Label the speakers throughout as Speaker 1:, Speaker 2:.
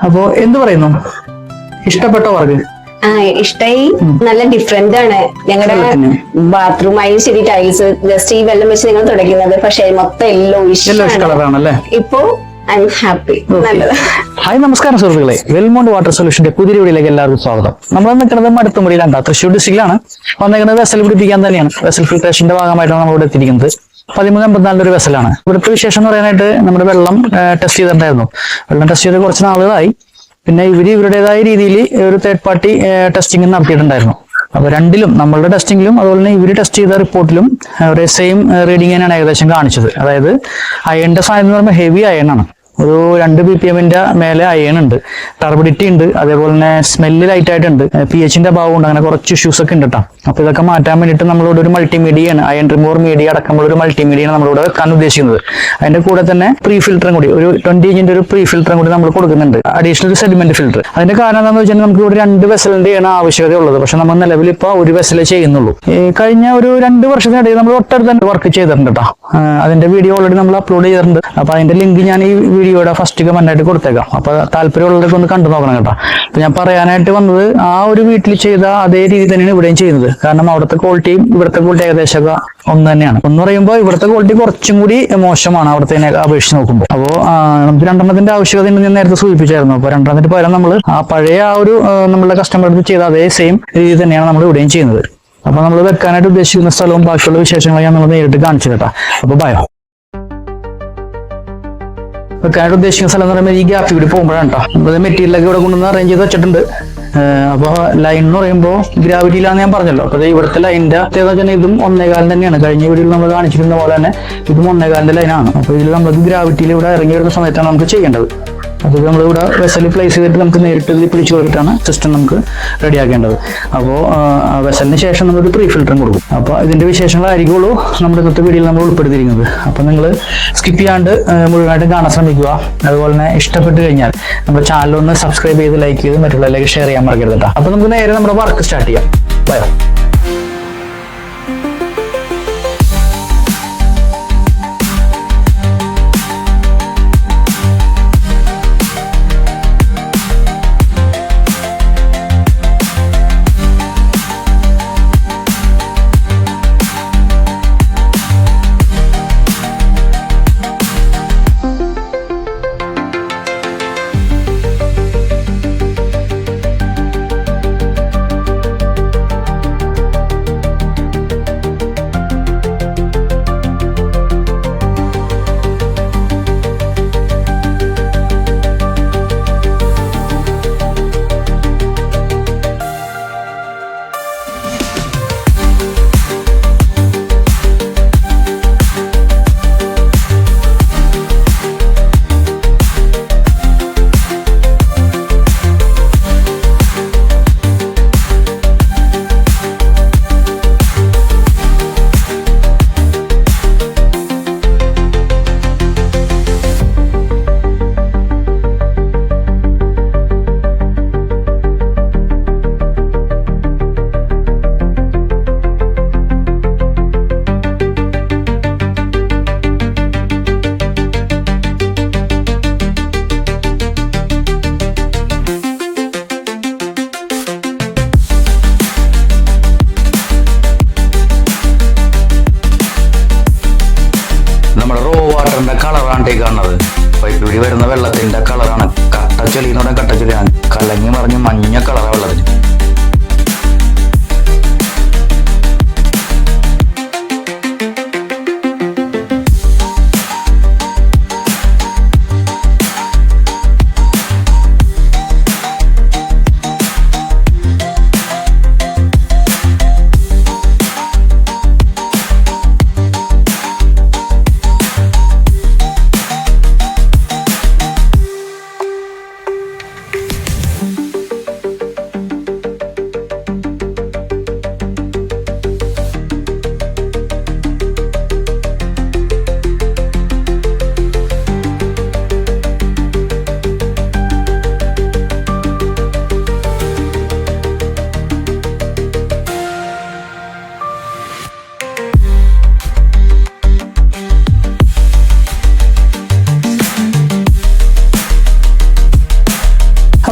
Speaker 1: അപ്പോ എന്ത് പറയുന്നു, ഇഷ്ടപ്പെട്ടോ വർക്ക്?
Speaker 2: ഇഷ്ടായി. നല്ല ഡിഫറെന്റ് ആണ്. ഞങ്ങളുടെ ബാത്റൂം ആയാലും ശരി, ടൈൽസ് ജസ്റ്റ് ഈ വെള്ളം വെച്ച് നിങ്ങൾ തുടയ്ക്കുന്നത്, പക്ഷെ മൊത്തം യെല്ലോയിഷ്
Speaker 1: കളറാണല്ലേ.
Speaker 2: ഇപ്പോ ഐ എം ഹാപ്പി. നല്ലത്.
Speaker 1: ഹായ്, നമസ്കാരം സുഹൃത്തുക്കളെ. വെൽമോണ്ട് വാട്ടർ സൊല്യൂഷന്റെ പുതിയ വീഡിയോയിലേക്ക് എല്ലാവർക്കും സ്വാഗതം. നമ്മൾ നിൽക്കുന്നത് മടുത്തുമുറിയിലാണ്, തൃശ്ശൂർ ഡിസ്ട്രിക്റ്റിലാണ്. വന്നിരിക്കുന്നത് വെസൽ പിടിപ്പിക്കാൻ തന്നെയാണ്. വെസൽ ഫിൽട്രേഷന്റെ ഭാഗമായിട്ടാണ് നമ്മൾ ഇവിടെ എത്തിയിരിക്കുന്നത്. 1354 ഒരു വെസലാണ്. ഇവിടുത്തെ വിശേഷം എന്ന് പറയാനായിട്ട് നമ്മുടെ വെള്ളം ടെസ്റ്റ് ചെയ്തിട്ടുണ്ടായിരുന്നു. വെള്ളം ടെസ്റ്റ് ചെയ്ത് കുറച്ച് നാളുകളായി. പിന്നെ ഇവരുടേതായ രീതിയിൽ ഒരു തേർഡ് പാർട്ടി ടെസ്റ്റിംഗ് നടത്തിയിട്ടുണ്ടായിരുന്നു. അപ്പൊ രണ്ടിലും, നമ്മളുടെ ടെസ്റ്റിംഗിലും അതുപോലെ തന്നെ ഇവര് ടെസ്റ്റ് ചെയ്ത റിപ്പോർട്ടിലും ഒരേ സെയിം റീഡിംഗ് തന്നെയാണ് ഏകദേശം കാണിച്ചത്. അതായത് അയണിന്റെ സാധനം എന്ന് പറയുമ്പോൾ ഹെവി അയണാണ്. ഒരു 2 BPM മേലെ അയൺ ഉണ്ട്, ടർബിഡിറ്റി ഉണ്ട്, അതേപോലെ തന്നെ സ്മെല്ല് ലൈറ്റ് ആയിട്ടുണ്ട്, pH-ന്റെ അഭാവം ഉണ്ട്. അങ്ങനെ കുറച്ച് ഇഷ്യൂസ് ഒക്കെ ഉണ്ട് കേട്ടോ. അപ്പൊ ഇതൊക്കെ മാറ്റാൻ വേണ്ടിയിട്ട് നമ്മളിവിടെ ഒരു മൾട്ടിമീഡിയാണ്, അയൺ റിമൂവർ മീഡിയ അടക്കമുള്ള ഒരു മൾട്ടിമീഡിയാണ് നമ്മളിവിടെ വെക്കാൻ ഉദ്ദേശിക്കുന്നത്. അതിന്റെ കൂടെ തന്നെ പ്രീ ഫിൽറ്ററും കൂടി, ഒരു 20 ഇഞ്ചിന്റെ ഒരു പ്രീ ഫിൽറ്ററും കൂടി നമ്മൾ കൊടുക്കുന്നുണ്ട്, അഡീഷണൽ സെഡിമെന്റ് ഫിൽറ്റർ. അതിന്റെ കാരണം എന്താണെന്ന് വെച്ചാൽ നമുക്ക് ഇവിടെ 2 വെസലിന്റെയാണ് ആവശ്യകതയുള്ളത്. പക്ഷെ നമ്മൾ നിലവിൽ ഇപ്പോൾ ഒരു വെസലേ ചെയ്യുന്നുള്ളൂ. കഴിഞ്ഞ ഒരു 2 വർഷത്തിനിടയിൽ നമ്മൾ ഒട്ടടുത്ത് വർക്ക് ചെയ്തിട്ടുണ്ട് കേട്ടോ. അതിന്റെ വീഡിയോ ഓൾറെഡി നമ്മൾ അപ്ലോഡ് ചെയ്തിട്ടുണ്ട്. അപ്പൊ അതിന്റെ ലിങ്ക് ഞാൻ ഈ വീഡിയോയുടെ ഫസ്റ്റ് കമന്റ് ആയിട്ട് കൊടുത്തേക്കാം. അപ്പൊ താല്പര്യമുള്ളവർക്ക് ഒന്ന് കണ്ടു നോക്കണം കേട്ടോ. അപ്പൊ ഞാൻ പറയാനായിട്ട് വന്നത്, ആ ഒരു വീട്ടിൽ ചെയ്ത അതേ രീതി തന്നെയാണ് ഇവിടെയും ചെയ്യുന്നത്. കാരണം അവിടുത്തെ ക്വാളിറ്റിയും ഇവിടുത്തെ ക്വാളിറ്റി ഏകദേശം ഒന്ന് തന്നെയാണ്. ഒന്ന് പറയുമ്പോൾ ഇവിടുത്തെ ക്വാളിറ്റി കുറച്ചും കൂടി മോശമാണ് അവിടുത്തെ അപേക്ഷിച്ച് നോക്കുമ്പോൾ. അപ്പോൾ നമുക്ക് 2 ആവശ്യകത ഞാൻ നേരത്തെ സൂചിപ്പിച്ചായിരുന്നു. അപ്പൊ 2 പകരം നമ്മൾ ആ പഴയ ആ ഒരു നമ്മളുടെ കസ്റ്റമർക്ക് ചെയ്ത അതേ സെയിം രീതി തന്നെയാണ് നമ്മൾ ഇവിടെയും ചെയ്യുന്നത്. അപ്പൊ നമ്മൾ വെക്കാനായിട്ട് ഉദ്ദേശിക്കുന്ന സ്ഥലവും ബാക്കിയുള്ള വിശേഷങ്ങളും ഞാൻ നമ്മൾ നേരിട്ട് കാണിച്ചു കേട്ടോ. അപ്പൊ ബയോ വെക്കാനായിട്ട് ഉദ്ദേശിക്കുന്ന സ്ഥലം എന്ന് പറയുമ്പോൾ ഈ ഗ്യാപ്പ് കൂടി പോകുമ്പോഴാണ് കേട്ടോ. നമ്മൾ മെറ്റീരിയലൊക്കെ ഇവിടെ കൊണ്ടുവന്ന് അറേഞ്ച് ചെയ്ത് വെച്ചിട്ടുണ്ട്. അപ്പോൾ ലൈൻ എന്ന് പറയുമ്പോൾ ഗ്രാവിറ്റിയിലാന്ന് ഞാൻ പറഞ്ഞല്ലോ. അപ്പോൾ ഇവിടുത്തെ ലൈനിന്റെ പ്രത്യേകത ഇതും 1.25 തന്നെയാണ്. കഴിഞ്ഞ വീഡിയോയിൽ നമ്മൾ കാണിച്ചിരുന്ന പോലെ തന്നെ ഇതും 1.25 ലൈനാണ്. അപ്പോൾ ഇതിൽ നമുക്ക് ഗ്രാവിറ്റിയിൽ ഇവിടെ ഇറങ്ങി വരുന്ന സമയത്താണ് നമുക്ക് ചെയ്യേണ്ടത്. അത് നമ്മളിവിടെ വെസൽ പ്ലേസ് ചെയ്തിട്ട് നമുക്ക് നേരിട്ട് ഇതിൽ പിടിച്ചു കൊടുത്തിട്ടാണ് സിസ്റ്റം നമുക്ക് റെഡിയാക്കേണ്ടത്. അപ്പോൾ വെസലിന് ശേഷം നമ്മളൊരു പ്രീ ഫിൽറ്ററും കൊടുക്കും. അപ്പോൾ ഇതിന്റെ വിശേഷങ്ങളായിരിക്കുള്ളൂ നമ്മുടെ ഇന്നത്തെ വീഡിയോയിൽ നമ്മൾ ഉൾപ്പെടുത്തിയിരിക്കുന്നത്. അപ്പോൾ നിങ്ങൾ സ്കിപ്പ് ചെയ്യാണ്ട് മുഴുവനായിട്ടും കാണാൻ ശ്രമിക്കുക. അതുപോലെ തന്നെ ഇഷ്ടപ്പെട്ട് കഴിഞ്ഞാൽ നമ്മുടെ ചാനൽ ഒന്ന് സബ്സ്ക്രൈബ് ചെയ്ത് ലൈക്ക് ചെയ്ത് മറ്റുള്ളവരിലേക്ക് ഷെയർ ചെയ്യാൻ മറക്കരുത് കേട്ടോ. അപ്പോൾ നമുക്ക് നേരെ നമ്മുടെ വർക്ക് സ്റ്റാർട്ട് ചെയ്യാം. ബൈ. കാണുന്നത് പൈപ്പിലൂടെ വരുന്ന വെള്ളത്തിന്റെ കളറാണ്. കട്ടച്ചൊലി എന്ന് പറഞ്ഞാൽ കട്ടച്ചൊലിയാണ്. കലങ്ങി മറിഞ്ഞ് മഞ്ഞ കളറാണ് വെള്ളത്തിന്.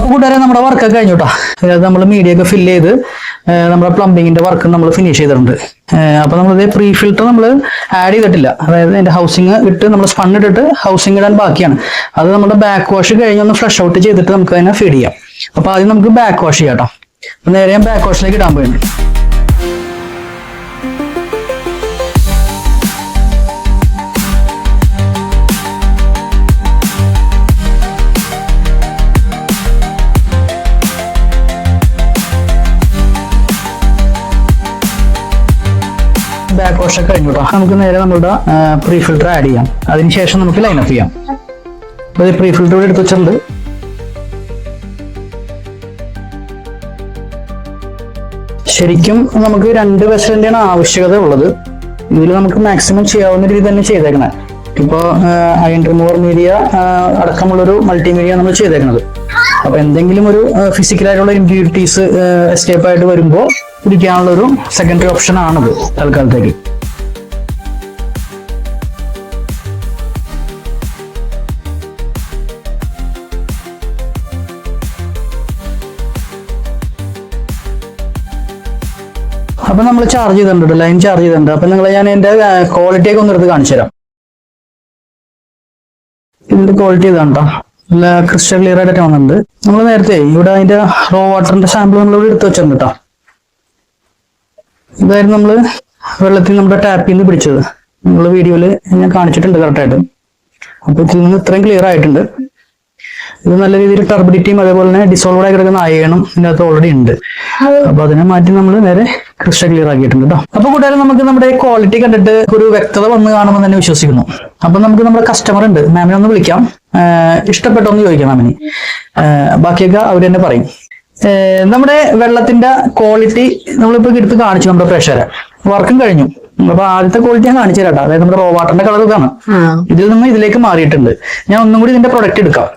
Speaker 1: അപ്പൊ കൂട്ടുകാരെ നമ്മുടെ വർക്കൊക്കെ കഴിഞ്ഞു കേട്ടോ. അതായത് നമ്മൾ മീഡിയ ഒക്കെ ഫില്ല് ചെയ്ത് നമ്മുടെ പ്ലംബിങ്ങിന്റെ വർക്ക് നമ്മൾ ഫിനിഷ് ചെയ്തിട്ടുണ്ട്. അപ്പൊ നമ്മളിത് പ്രീ ഫിൽട്ടർ നമ്മൾ ആഡ് ചെയ്തിട്ടില്ല. അതായത് അതിന്റെ ഹൗസിങ് ഇട്ട് നമ്മൾ സ്പൺ ഇട്ടിട്ട് ഹൗസിങ് ഇടാൻ ബാക്കിയാണ്. അത് നമ്മുടെ ബാക്ക് വാഷ് കഴിഞ്ഞൊന്ന് ഫ്ലഷ് ഔട്ട് ചെയ്തിട്ട് നമുക്ക് അതിനെ ഫീഡ് ചെയ്യാം. അപ്പൊ ആദ്യം നമുക്ക് ബാക്ക് വാഷ് ചെയ്യാം കേട്ടോ. അപ്പൊ നേരെ ഞാൻ ബാക്ക് വാഷിലേക്ക് ഇടാൻ പോയിട്ടുണ്ട്. ബാക്ക് വാഷ് ഒക്കെ കഴിഞ്ഞു കേട്ടോ. നമുക്ക് നേരെ നമ്മുടെ പ്രീ ഫിൽട്ടർ ആഡ് ചെയ്യാം. അതിനുശേഷം നമുക്ക് ലൈനപ്പ് ചെയ്യാം. അപ്പോൾ പ്രീ ഫിൽട്ടർ കൂടെ എടുത്ത് വെച്ചിട്ടുണ്ട്. ശരിക്കും നമുക്ക് 2 വെസലിന്റെയാണ് ആവശ്യകത ഉള്ളത്. ഇതിൽ നമുക്ക് മാക്സിമം ചെയ്യാവുന്ന രീതി തന്നെ ചെയ്തേക്കണേ. ഇപ്പോൾ അയൺ റിമൂവർ മീഡിയ അടക്കമുള്ളൊരു മൾട്ടിമീഡിയ നമ്മൾ ചെയ്തേക്കുന്നത്. അപ്പൊ എന്തെങ്കിലും ഒരു ഫിസിക്കലായിട്ടുള്ള ഇമ്പ്യൂരിറ്റീസ് എസ്കേപ്പ് ആയിട്ട് വരുമ്പോൾ പിടിക്കാനുള്ള ഒരു സെക്കൻഡറി ഓപ്ഷൻ ആണത് തൽക്കാലത്തേക്ക്. അപ്പൊ നമ്മൾ ചാർജ് ചെയ്തിട്ടുണ്ട്, ലൈൻ ചാർജ് ചെയ്തിട്ടുണ്ട്. അപ്പൊ ഞാൻ എന്റെ ക്വാളിറ്റി ഒക്കെ ഒന്ന് എടുത്ത് കാണിച്ചു തരാം. ഇതിന്റെ ക്വാളിറ്റി ഇതാണ് കേട്ടോ. നല്ല ക്രിസ്റ്റൽ ക്ലിയർ ആയിട്ട് വന്നിട്ടുണ്ട്. നമ്മൾ നേരത്തെ ഇവിടെ അതിന്റെ റോ വാട്ടറിന്റെ സാമ്പിൾ നമ്മൾ ഇവിടെ എടുത്ത് വെച്ചിട്ടുണ്ട് കേട്ടോ. ഇതായിരുന്നു നമ്മള് വെള്ളത്തിൽ നമ്മുടെ ടാപ്പിൽ നിന്ന് പിടിച്ചത്. നമ്മള് വീഡിയോയില് ഞാൻ കാണിച്ചിട്ടുണ്ട് കറക്റ്റായിട്ട്. അപ്പൊ ഇതിൽ നിന്ന് ഇത്രയും ക്ലിയർ ആയിട്ടുണ്ട്. ഇത് നല്ല രീതിയിൽ ടർബിഡിറ്റിയും അതേപോലെ തന്നെ ഡിസോൾവ് ആയി കിടക്കുന്ന അയണും ഇതിനകത്ത് ഓൾറെഡി ഉണ്ട്. അപ്പൊ അതിനെ മാറ്റി നമ്മൾ നേരെ ക്രിസ്റ്റൽ ക്ലിയർ ആക്കിയിട്ടുണ്ട് കേട്ടോ. അപ്പൊ കൂട്ടുകാരെ നമുക്ക് നമ്മുടെ ക്വാളിറ്റി കണ്ടിട്ട് ഒരു വ്യക്തത വന്ന് കാണുമെന്ന് തന്നെ വിശ്വസിക്കുന്നു. അപ്പൊ നമുക്ക് നമ്മുടെ കസ്റ്റമർ ഉണ്ട്, മാമിനെ ഒന്ന് വിളിക്കാം. ഇഷ്ടപ്പെട്ടോന്ന് ചോദിക്കാം മാമിന്. ബാക്കിയൊക്കെ അവർ തന്നെ പറയും. നമ്മുടെ വെള്ളത്തിന്റെ ക്വാളിറ്റി നമ്മളിപ്പോ എടുത്ത് കാണിച്ചു നമ്മുടെ പ്രേക്ഷകരെ. വർക്കും കഴിഞ്ഞു. അപ്പൊ ആദ്യത്തെ ക്വാളിറ്റി ഞാൻ കാണിച്ചു തരാം. അതായത് നമ്മുടെ റോ വാട്ടറിന്റെ കളർ ഇതാണ്. ഇതിൽ നിന്ന് ഇതിലേക്ക് മാറിയിട്ടുണ്ട്. ഞാൻ ഒന്നും കൂടി ഇതിന്റെ പ്രൊഡക്റ്റ് എടുക്കാം.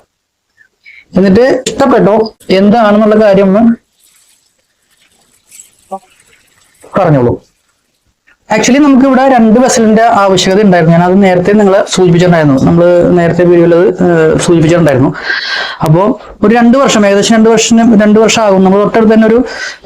Speaker 1: എന്നിട്ട് ഇഷ്ടപ്പെട്ടോ എന്താണെന്നുള്ള കാര്യം ഒന്ന് പറഞ്ഞോളൂ. ആക്ച്വലി നമുക്ക് ഇവിടെ 2 വെസലിന്റെ ആവശ്യകത ഉണ്ടായിരുന്നു. ഞാൻ അത് നേരത്തെ നിങ്ങളെ സൂചിപ്പിച്ചിട്ടുണ്ടായിരുന്നു. നമ്മൾ നേരത്തെ വീഡിയോയിൽ അത് സൂചിപ്പിച്ചിട്ടുണ്ടായിരുന്നു. അപ്പോൾ ഒരു 2 വർഷം, ഏകദേശം 2 വർഷം ആകും. നമ്മൾ തൊട്ടടുത്ത് തന്നെ ഒരു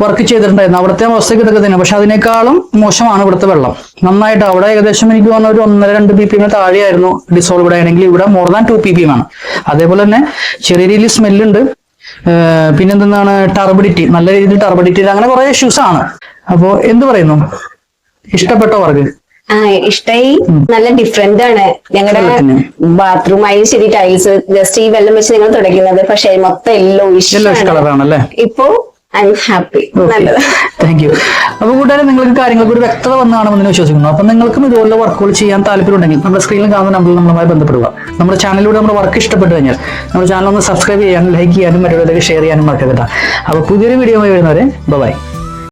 Speaker 1: വർക്ക് ചെയ്തിട്ടുണ്ടായിരുന്നു. അവിടുത്തെ അവസ്ഥയ്ക്ക് ഇതൊക്കെ തന്നെ. പക്ഷെ അതിനേക്കാളും മോശമാണ് ഇവിടുത്തെ വെള്ളം. നന്നായിട്ട് അവിടെ ഏകദേശം എനിക്ക് തോന്നുന്ന ഒരു 1.5-2 ppm താഴെയായിരുന്നു ഡിസോൾവ്. ഇവിടെ ആണെങ്കിൽ ഇവിടെ മോർ ദാൻ 2 ppm ആണ്. അതേപോലെ തന്നെ ചെറിയ രീതിയിൽ സ്മെല്ലുണ്ട്. പിന്നെന്താണ് ടർബിഡിറ്റി, നല്ല രീതിയിൽ ടർബിഡിറ്റി, അങ്ങനെ കുറെ ഇഷ്യൂസ് ആണ്. അപ്പോ എന്ത് പറയുന്നു, ഇഷ്ടപ്പെട്ടോ വർക്ക്?
Speaker 2: ഇഷ്ടായി. നല്ല ഡിഫറെന്റ് ആണ്. ഞങ്ങളുടെ ബാത്റൂം ആയാലും ശരി, ടൈൽസ് ജസ്റ്റ് ഈ വെള്ളം വെച്ച് നിങ്ങൾ തുടയ്ക്കുന്നത്. പക്ഷെ മൊത്തം യെല്ലോയിഷ്
Speaker 1: കളറാണല്ലേ.
Speaker 2: ഇപ്പോ ഐ എം ഹാപ്പി. നല്ലത്.
Speaker 1: Thank you. അപ്പൊ കൂട്ടുകാരെ നിങ്ങൾക്ക് കാര്യങ്ങൾക്ക് ഒരു വ്യക്തത വന്ന് കാണുമെന്ന് വിശ്വസിക്കുന്നു. അപ്പൊ നിങ്ങൾക്കും ഇതുപോലെ വർക്കുകൾ ചെയ്യാൻ താല്പര്യമുണ്ടെങ്കിൽ നമ്മുടെ സ്ക്രീനിൽ കാണുന്ന നമ്പറിൽ നമ്മളുമായി ബന്ധപ്പെടുക. നമ്മുടെ ചാനലിലൂടെ നമ്മുടെ വർക്ക് ഇഷ്ടപ്പെട്ടു കഴിഞ്ഞാൽ നമ്മുടെ ചാനൽ ഒന്ന് സബ്സ്ക്രൈബ് ചെയ്യാനും ലൈക്ക് ചെയ്യാനും മറ്റുള്ളവർക്ക് ഷെയർ ചെയ്യാനും മറക്കരുത്. അപ്പൊ പുതിയൊരു വീഡിയോ വരുന്നവരെ ബൈ.